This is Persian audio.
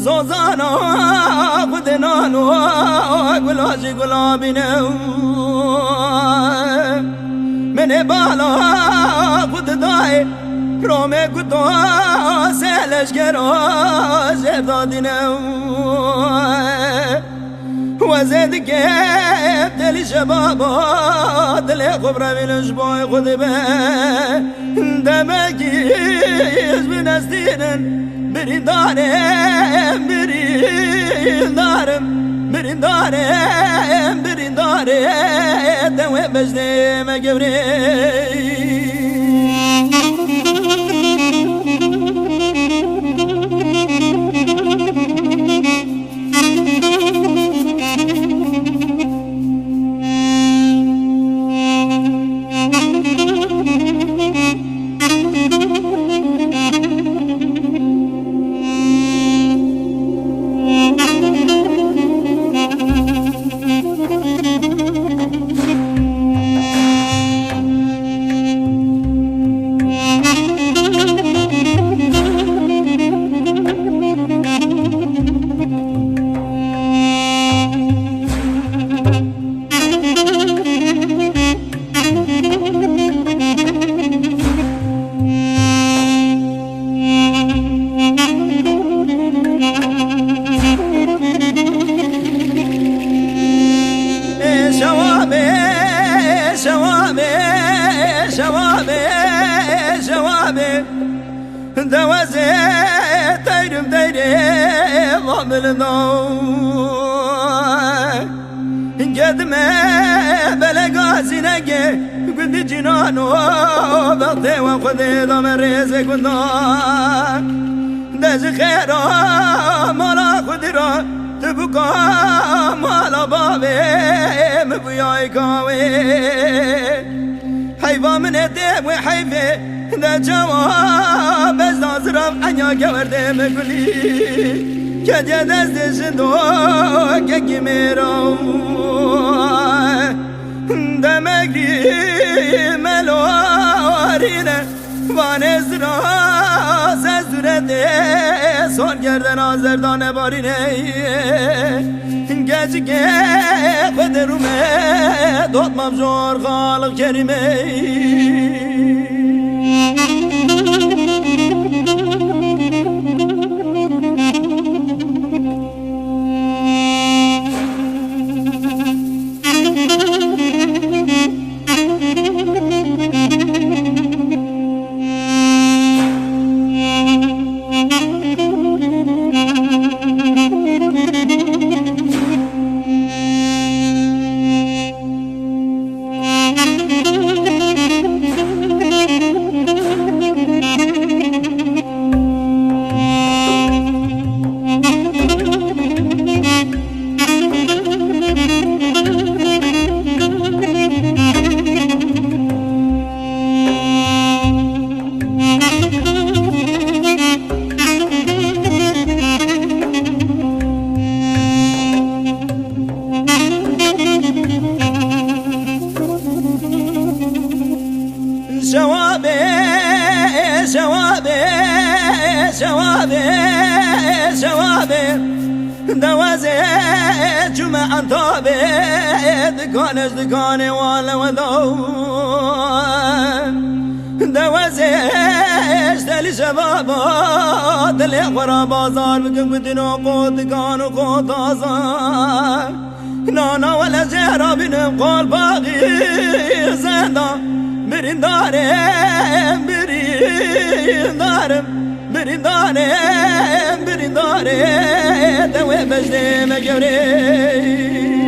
زوزانا بدنانو گلاجی گلابینو من بالا بود دای رومه کتو سلش کرو زردادینو وزد گپ دلی شبابا دلی خبره بینش بای خود به دمکیش بینستینن برندارم برندارم برندارم برندارم دوه بجنه مگبره دوازه تیرم تیرم واملنو قدمه بلگازی نگه قد جنانو وقتی و خودی دام ریزه کندان دز خیرا مالا خودی را تبکا مالا بابه مبیای کاوی حیوان من دم و حیفه ده جواب از نازرم انیا گورده مگلی که جد از دشتو که میرم ده مگلی ملوارینه وانز را سزورده سون گردن آزردان بارینه گچ که خود رومه دوتمم جور خالق کریمه دوازه جمعه طابه دکانش دکانه والا و دوازه اشتلی شبابا دلی خورا بازار بکن بدن و قود دکان و قود تازار نانا ولا زهرا بینم قول باقی زندان برندارم برندارم برندارم برندارم دوه بجنه مگوره